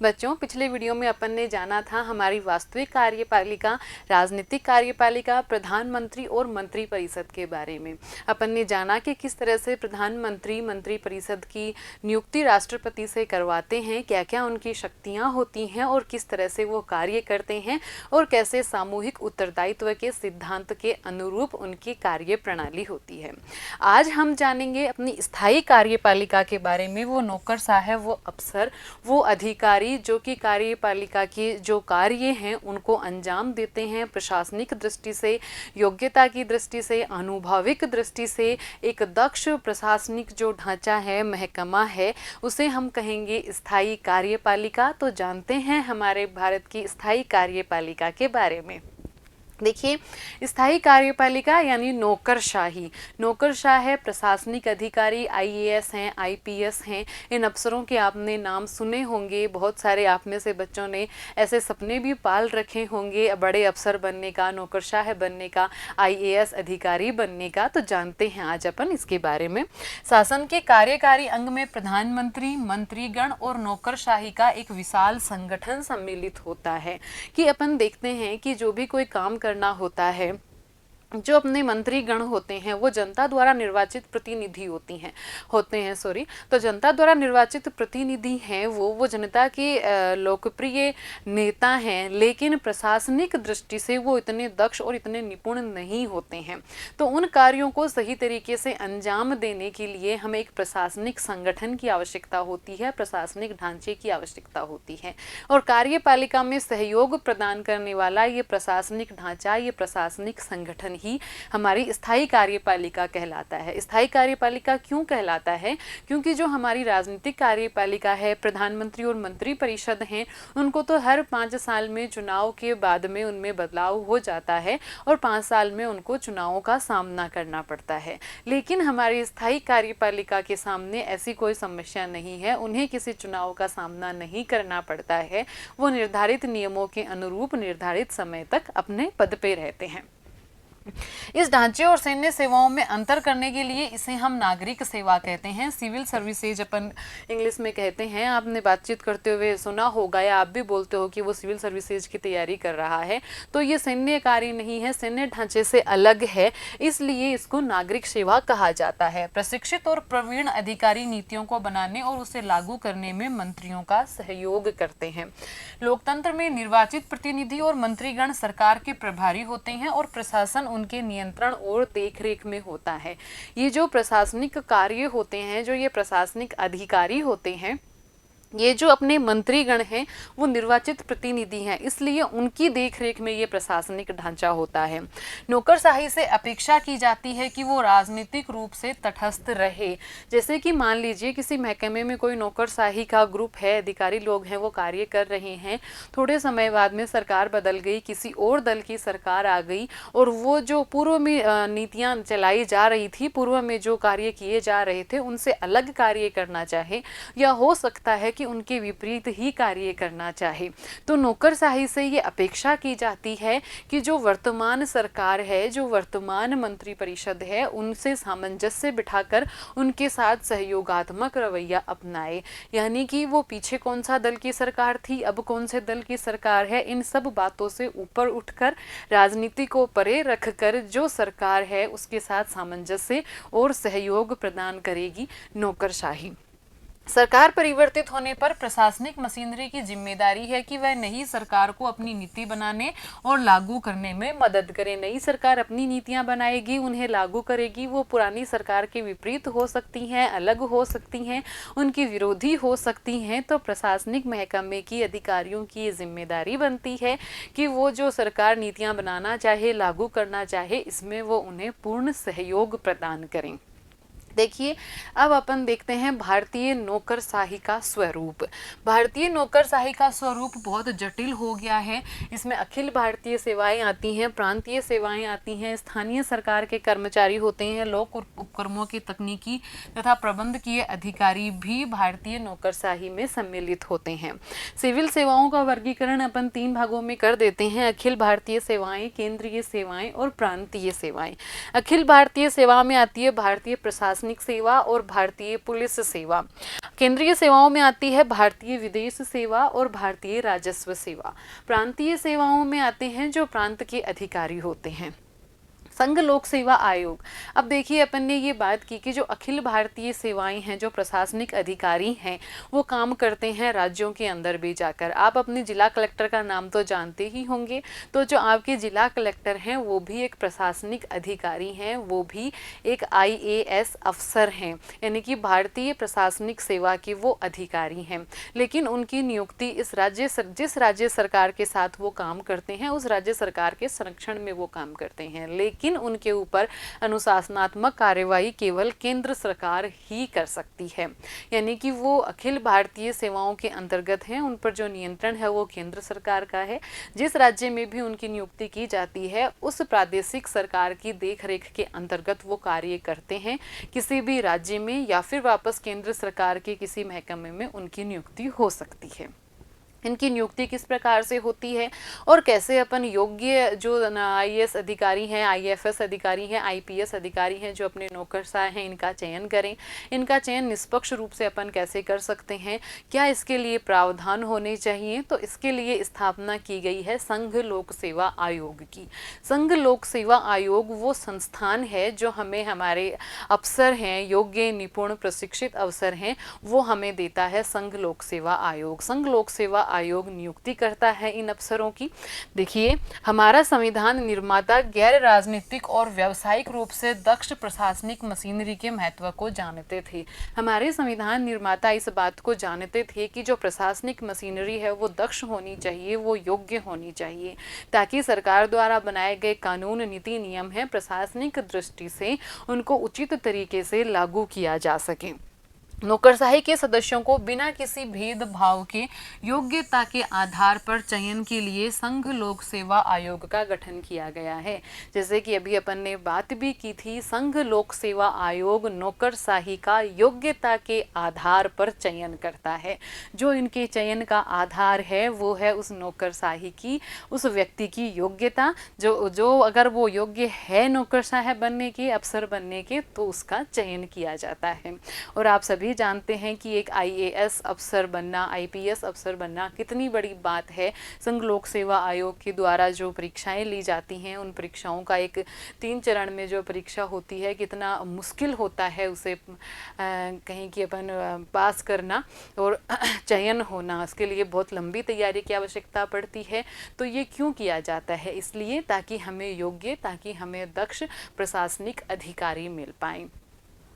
बच्चों, पिछले वीडियो में अपन ने जाना था हमारी वास्तविक कार्यपालिका, राजनीतिक कार्यपालिका, प्रधानमंत्री और मंत्री परिषद के बारे में। अपन ने जाना कि किस तरह से प्रधानमंत्री मंत्री परिषद की नियुक्ति राष्ट्रपति से करवाते हैं, क्या क्या उनकी शक्तियां होती हैं और किस तरह से वो कार्य करते हैं और कैसे सामूहिक उत्तरदायित्व के सिद्धांत के अनुरूप उनकी कार्य प्रणाली होती है। आज हम जानेंगे अपनी स्थायी कार्यपालिका के बारे में। वो नौकरशाह है, वो अफसर, वो अधिकारी जो कि कार्यपालिका के जो कार्य हैं उनको अंजाम देते हैं। प्रशासनिक दृष्टि से, योग्यता की दृष्टि से, आनुभविक दृष्टि से एक दक्ष प्रशासनिक जो ढांचा है, महकमा है, उसे हम कहेंगे स्थायी कार्यपालिका। तो जानते हैं हमारे भारत की स्थायी कार्यपालिका के बारे में। देखिए, स्थायी कार्यपालिका यानी नौकरशाही। नौकरशाह है प्रशासनिक अधिकारी, आईएएस हैं, आईपीएस हैं। इन अफसरों के आपने नाम सुने होंगे। बहुत सारे आप में से बच्चों ने ऐसे सपने भी पाल रखे होंगे, बड़े अफसर बनने का, नौकरशाह बनने का, आईएएस अधिकारी बनने का। तो जानते हैं आज अपन इसके बारे में। शासन के कार्यकारी अंग में प्रधानमंत्री, मंत्रीगण और नौकरशाही का एक विशाल संगठन सम्मिलित होता है। कि अपन देखते हैं कि जो भी कोई काम करना होता है, जो अपने मंत्रीगण होते हैं वो जनता द्वारा निर्वाचित प्रतिनिधि होते हैं तो जनता द्वारा निर्वाचित प्रतिनिधि हैं। वो जनता के लोकप्रिय नेता हैं, लेकिन प्रशासनिक दृष्टि से वो इतने दक्ष और इतने निपुण नहीं होते हैं। तो उन कार्यों को सही तरीके से अंजाम देने के लिए हमें एक प्रशासनिक संगठन की आवश्यकता होती है, प्रशासनिक ढांचे की आवश्यकता होती है। और कार्यपालिका में सहयोग प्रदान करने वाला ये प्रशासनिक ढांचा, ये प्रशासनिक संगठन ही हमारी स्थायी कार्यपालिका कहलाता है। स्थायी कार्यपालिका क्यों कहलाता है? क्योंकि जो हमारी राजनीतिक कार्यपालिका है, प्रधानमंत्री और मंत्री परिषद हैं, उनको तो हर 5 साल में चुनाव के बाद में उनमें बदलाव हो जाता है और 5 साल में उनको चुनावों का सामना करना पड़ता है। लेकिन हमारी स्थायी कार्यपालिका के सामने ऐसी कोई समस्या नहीं है, उन्हें किसी चुनाव का सामना नहीं करना पड़ता है। वो निर्धारित नियमों के अनुरूप निर्धारित समय तक अपने पद पे रहते हैं। इस ढांचे और सैन्य सेवाओं में अंतर करने के लिए इसे हम नागरिक सेवा कहते हैं, सिविल सर्विसेज अपन इंग्लिश में कहते हैं। आपने बातचीत करते हुए सुना होगा या आप भी बोलते हो कि वो सिविल सर्विसेज की तैयारी कर रहा है। तो ये सैन्य कार्य नहीं है, सैन्य ढांचे से अलग है, इसलिए इसको नागरिक सेवा कहा जाता है। प्रशिक्षित और प्रवीण अधिकारी नीतियों को बनाने और उसे लागू करने में मंत्रियों का सहयोग करते हैं। लोकतंत्र में निर्वाचित प्रतिनिधि और मंत्रीगण सरकार के प्रभारी होते हैं और प्रशासन उनके नियंत्रण और देखरेख में होता है। ये जो प्रशासनिक कार्य होते हैं, जो ये प्रशासनिक अधिकारी होते हैं, ये जो अपने मंत्रीगण हैं वो निर्वाचित प्रतिनिधि हैं, इसलिए उनकी देखरेख में ये प्रशासनिक ढांचा होता है। नौकरशाही से अपेक्षा की जाती है कि वो राजनीतिक रूप से तटस्थ रहे। जैसे कि मान लीजिए किसी महकमे में कोई नौकरशाही का ग्रुप है, अधिकारी लोग हैं, वो कार्य कर रहे हैं। थोड़े समय बाद में सरकार बदल गई, किसी और दल की सरकार आ गई और वो जो पूर्व में नीतियाँ चलाई जा रही थी, पूर्व में जो कार्य किए जा रहे थे, उनसे अलग कार्य करना चाहे या हो सकता है कि उनके विपरीत ही कार्य करना चाहे। तो नौकरशाही से ये अपेक्षा की जाती है कि जो वर्तमान सरकार है, जो वर्तमान मंत्री परिषद है, उनसे सामंजस्य बिठाकर उनके साथ सहयोगात्मक रवैया अपनाए। यानी कि वो पीछे कौन सा दल की सरकार थी, अब कौन से दल की सरकार है, इन सब बातों से ऊपर उठकर, राजनीति को परे रखकर जो सरकार है उसके साथ सामंजस्य और सहयोग प्रदान करेगी नौकरशाही। सरकार परिवर्तित होने पर प्रशासनिक मशीनरी की जिम्मेदारी है कि वह नई सरकार को अपनी नीति बनाने और लागू करने में मदद करे। नई सरकार अपनी नीतियां बनाएगी, उन्हें लागू करेगी। वो पुरानी सरकार के विपरीत हो सकती हैं, अलग हो सकती हैं, उनकी विरोधी हो सकती हैं। तो प्रशासनिक महकमे की अधिकारियों की ये जिम्मेदारी बनती है कि वो जो सरकार नीतियाँ बनाना चाहे, लागू करना चाहे, इसमें वो उन्हें पूर्ण सहयोग प्रदान करें। देखिए, अब अपन देखते हैं भारतीय नौकरशाही का स्वरूप। भारतीय नौकरशाही का स्वरूप बहुत जटिल हो गया है। इसमें अखिल भारतीय सेवाएं आती हैं, प्रांतीय सेवाएं आती हैं, स्थानीय सरकार के कर्मचारी होते हैं, लोक उपक्रमों के तकनीकी तथा प्रबंधकीय अधिकारी भी भारतीय नौकरशाही में सम्मिलित होते हैं। सिविल सेवाओं का वर्गीकरण अपन 3 भागों में कर देते हैं: अखिल भारतीय सेवाएं, केंद्रीय सेवाएं और प्रांतीय सेवाएं। अखिल भारतीय सेवा में आती है भारतीय प्रशासनिक प्रशासनिक सेवा और भारतीय पुलिस सेवा। केंद्रीय सेवाओं में आती है भारतीय विदेश सेवा और भारतीय राजस्व सेवा। प्रांतीय सेवाओं में आते हैं जो प्रांत के अधिकारी होते हैं। संघ लोक सेवा आयोग। अब देखिए, अपन ने ये बात की कि जो अखिल भारतीय सेवाएं हैं, जो प्रशासनिक अधिकारी हैं, वो काम करते हैं राज्यों के अंदर भी जाकर। आप अपने जिला कलेक्टर का नाम तो जानते ही होंगे, तो जो आपके जिला कलेक्टर हैं वो भी एक प्रशासनिक अधिकारी हैं, वो भी एक IAS अफसर हैं, यानी कि भारतीय प्रशासनिक सेवा के वो अधिकारी हैं। लेकिन उनकी नियुक्ति जिस राज्य सरकार के साथ वो काम करते हैं, उस राज्य सरकार के संरक्षण में वो काम करते हैं, लेकिन उनके ऊपर अनुशासनात्मक कार्यवाही केवल केंद्र सरकार ही कर सकती है। यानी कि वो अखिल भारतीय सेवाओं के अंतर्गत हैं, उन पर जो नियंत्रण है वो केंद्र सरकार का है। जिस राज्य में भी उनकी नियुक्ति की जाती है, उस प्रादेशिक सरकार की देखरेख के अंतर्गत वो कार्य करते हैं। किसी भी राज्य में या फिर वापस केंद्र सरकार के किसी महकमे में उनकी नियुक्ति हो सकती है। इनकी नियुक्ति किस प्रकार से होती है और कैसे अपन योग्य जो IAS अधिकारी हैं, IFS अधिकारी हैं, IPS अधिकारी हैं, जो अपने नौकरशाह हैं, इनका चयन करें। इनका चयन निष्पक्ष रूप से अपन कैसे कर सकते हैं, क्या इसके लिए प्रावधान होने चाहिए? तो इसके लिए स्थापना की गई है संघ लोक सेवा आयोग की। संघ लोक सेवा आयोग वो संस्थान है जो हमें, हमारे अफसर हैं, योग्य निपुण प्रशिक्षित अफसर हैं, वो हमें देता है संघ लोक सेवा आयोग। संघ लोक सेवा आयोग नियुक्ति करता है इन अफसरों की। देखिए, हमारा संविधान निर्माता गैर राजनीतिक और व्यावसायिक रूप से दक्ष प्रशासनिक मशीनरी के महत्व को जानते थे। हमारे संविधान निर्माता इस बात को जानते थे कि जो प्रशासनिक मशीनरी है वो दक्ष होनी चाहिए, वो योग्य होनी चाहिए, ताकि सरकार द्वारा बनाए गए कानून, नीति, नियम है, प्रशासनिक दृष्टि से उनको उचित तरीके से लागू किया जा सके। नौकरशाही के सदस्यों को बिना किसी भेदभाव के योग्यता के आधार पर चयन के लिए संघ लोक सेवा आयोग का गठन किया गया है। जैसे कि अभी अपन ने बात भी की थी, संघ लोक सेवा आयोग नौकरशाही का योग्यता के आधार पर चयन करता है। जो इनके चयन का आधार है वो है उस नौकरशाही की, उस व्यक्ति की योग्यता। जो अगर वो योग्य है नौकरशाह बनने के, अफसर बनने के, तो उसका चयन किया जाता है। और आप सभी जानते हैं कि एक IAS अफसर बनना, IPS अफसर बनना कितनी बड़ी बात है। संघ लोक सेवा आयोग के द्वारा जो परीक्षाएं ली जाती हैं, उन परीक्षाओं का एक 3 चरण में जो परीक्षा होती है, कितना मुश्किल होता है उसे कहीं कि अपन पास करना और चयन होना, इसके लिए बहुत लंबी तैयारी की आवश्यकता पड़ती है। तो ये क्यों किया जाता है? इसलिए ताकि हमें योग्य, ताकि हमें दक्ष प्रशासनिक अधिकारी मिल पाए।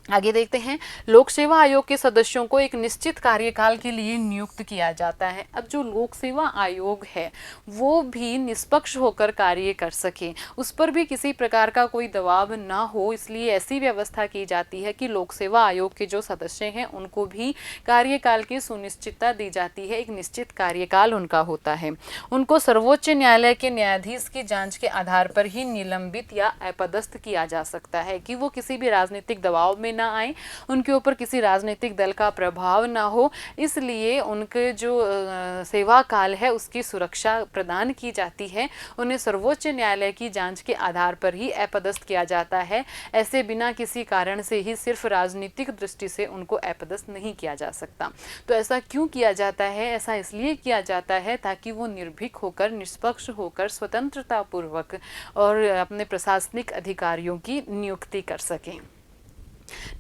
आगे देखते हैं, लोक सेवा आयोग के सदस्यों को एक निश्चित कार्यकाल के लिए नियुक्त किया जाता है। अब जो लोक सेवा आयोग है वो भी निष्पक्ष होकर कार्य कर सके, उस पर भी किसी प्रकार का कोई दबाव ना हो, इसलिए ऐसी व्यवस्था की जाती है कि लोक सेवा आयोग के जो सदस्य हैं उनको भी कार्यकाल की सुनिश्चितता दी जाती है। एक निश्चित कार्यकाल उनका होता है। उनको सर्वोच्च न्यायालय के न्यायाधीश की जांच के आधार पर ही निलंबित या अपदस्थ किया जा सकता है, कि वो किसी भी राजनीतिक दबाव में ना आए, उनके ऊपर किसी राजनीतिक दल का प्रभाव ना हो, इसलिए उनके जो सेवा काल है उसकी सुरक्षा प्रदान की जाती है। उन्हें सर्वोच्च न्यायालय की जांच के आधार पर ही अपदस्थ किया जाता है। ऐसे बिना किसी कारण से ही सिर्फ राजनीतिक दृष्टि से उनको अपदस्थ नहीं किया जा सकता। तो ऐसा क्यों किया जाता है? ऐसा इसलिए किया जाता है ताकि वो निर्भीक होकर, निष्पक्ष होकर, स्वतंत्रता पूर्वक और अपने प्रशासनिक अधिकारियों की नियुक्ति कर सकें।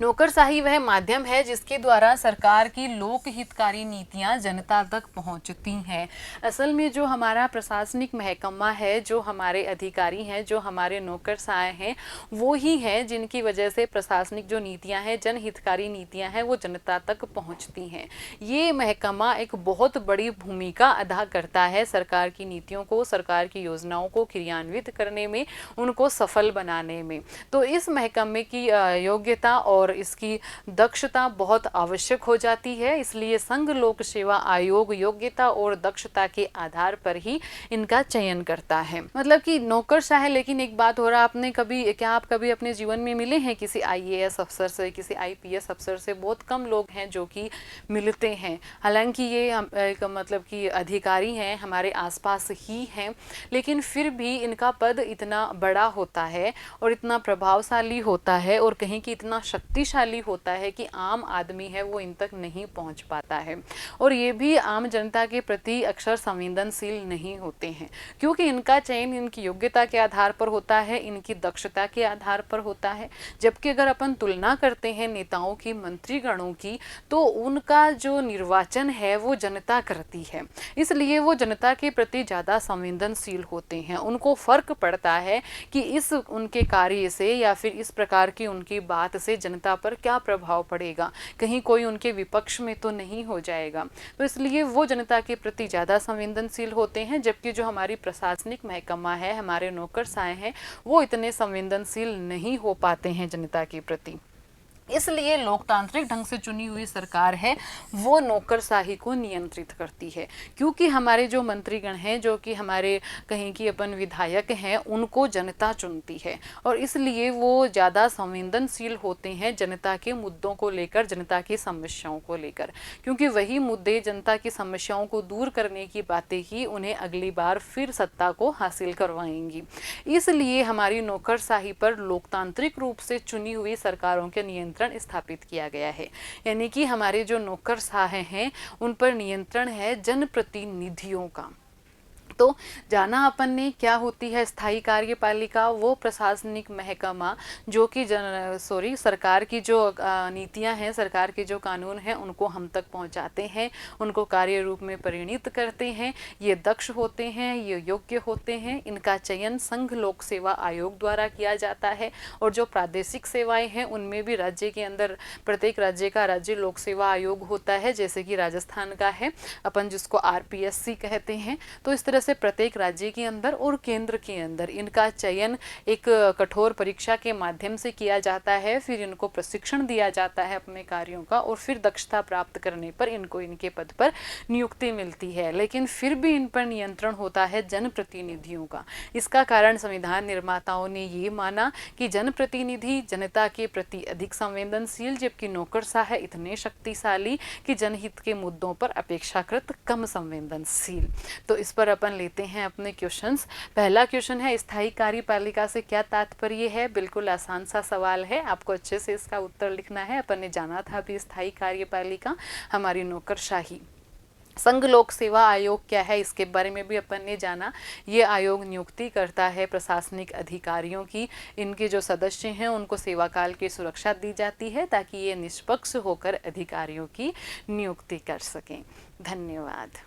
नौकरशाही वह माध्यम है जिसके द्वारा सरकार की लोक हितकारी नीतियां जनता तक पहुंचती हैं। असल में जो हमारा प्रशासनिक महकमा है, जो हमारे अधिकारी हैं, जो हमारे नौकरशाह हैं, वो ही हैं जिनकी वजह से प्रशासनिक जो नीतियां हैं, जनहितकारी नीतियां हैं, वो जनता तक पहुंचती हैं। ये महकमा एक बहुत बड़ी भूमिका अदा करता है सरकार की नीतियों को, सरकार की योजनाओं को क्रियान्वित करने में, उनको सफल बनाने में। तो इस महकमे की योग्यता और इसकी दक्षता बहुत आवश्यक हो जाती है। इसलिए संघ लोक सेवा आयोग योग्यता और दक्षता के आधार पर ही इनका चयन करता है। मतलब कि नौकरशाह। लेकिन एक बात हो रहा, आप कभी अपने जीवन में मिले हैं किसी IAS अफसर से, किसी IPS अफसर से? बहुत कम लोग हैं जो कि मिलते हैं। हालांकि ये एक मतलब कि अधिकारी हैं, हमारे आसपास ही हैं, लेकिन फिर भी इनका पद इतना बड़ा होता है और इतना प्रभावशाली होता है और कहीं कि इतना शक्तिशाली होता है कि आम आदमी है वो इन तक नहीं पहुंच पाता है, और ये भी आम जनता के प्रति अक्सर संवेदनशील नहीं होते हैं, क्योंकि इनका चयन इनकी योग्यता के आधार पर होता है, इनकी दक्षता के आधार पर होता है। जबकि अगर अपन तुलना करते हैं नेताओं की, मंत्रीगणों की, तो उनका जो निर्वाचन है वो जनता करती है, इसलिए वो जनता के प्रति ज़्यादा संवेदनशील होते हैं। उनको फर्क पड़ता है कि इस उनके कार्य से या फिर इस प्रकार की उनकी बात से जनता पर क्या प्रभाव पड़ेगा, कहीं कोई उनके विपक्ष में तो नहीं हो जाएगा, तो इसलिए वो जनता के प्रति ज़्यादा संवेदनशील होते हैं। जबकि जो हमारी प्रशासनिक महकमा है, हमारे नौकरशाह हैं, वो इतने संवेदनशील नहीं हो पाते हैं जनता के प्रति। इसलिए लोकतांत्रिक ढंग से चुनी हुई सरकार है वो नौकरशाही को नियंत्रित करती है, क्योंकि हमारे जो मंत्रीगण हैं, जो कि हमारे कहीं की अपन विधायक हैं, उनको जनता चुनती है, और इसलिए वो ज़्यादा संवेदनशील होते हैं जनता के मुद्दों को लेकर, जनता की समस्याओं को लेकर, क्योंकि वही मुद्दे, जनता की समस्याओं को दूर करने की बातें ही उन्हें अगली बार फिर सत्ता को हासिल करवाएंगी। इसलिए हमारी नौकरशाही पर लोकतांत्रिक रूप से चुनी हुई सरकारों के नियंत्रण स्थापित किया गया है, यानी कि हमारे जो नौकरशाह हैं उन पर नियंत्रण है जनप्रतिनिधियों का। तो जाना अपन ने क्या होती है स्थायी कार्यपालिका, वो प्रशासनिक महकमा जो कि सरकार की जो नीतियां हैं, सरकार के जो कानून हैं, उनको हम तक पहुंचाते हैं, उनको कार्य रूप में परिणित करते हैं। ये दक्ष होते हैं, ये योग्य होते हैं। इनका चयन संघ लोक सेवा आयोग द्वारा किया जाता है, और जो प्रादेशिक सेवाएं हैं उनमें भी राज्य के अंदर प्रत्येक राज्य का राज्य लोक सेवा आयोग होता है, जैसे कि राजस्थान का है अपन जिसको RPSC कहते हैं। तो इस तरह से प्रत्येक राज्य के अंदर और केंद्र के अंदर इनका चयन एक कठोर परीक्षा के माध्यम से किया जाता है, फिर इनको प्रशिक्षण दिया जाता है अपने कार्यों का, और फिर दक्षता प्राप्त करने पर इनको इनके पद पर नियुक्ति मिलती है। लेकिन फिर भी इन पर नियंत्रण होता है जनप्रतिनिधियों का। इसका कारण संविधान निर्माताओं ने ये माना कि जनप्रतिनिधि जनता के प्रति अधिक संवेदनशील, जबकि नौकरशाह इतने शक्तिशाली कि जनहित के मुद्दों पर अपेक्षाकृत कम संवेदनशील। तो इस पर अपन लेते हैं अपने क्वेश्चंस। पहला क्वेश्चन है, स्थायी कार्यपालिका से क्या तात्पर्य है? बिल्कुल आसान सा सवाल है, आपको अच्छे से इसका उत्तर लिखना है। अपन ने जाना था अभी स्थायी कार्यपालिका हमारी नौकरशाही। संघ लोक सेवा आयोग क्या है, इसके बारे में भी अपन ने जाना। ये आयोग नियुक्ति करता है प्रशासनिक अधिकारियों की। इनके जो सदस्य हैं उनको सेवा काल की सुरक्षा दी जाती है ताकि ये निष्पक्ष होकर अधिकारियों की नियुक्ति कर सकें। धन्यवाद।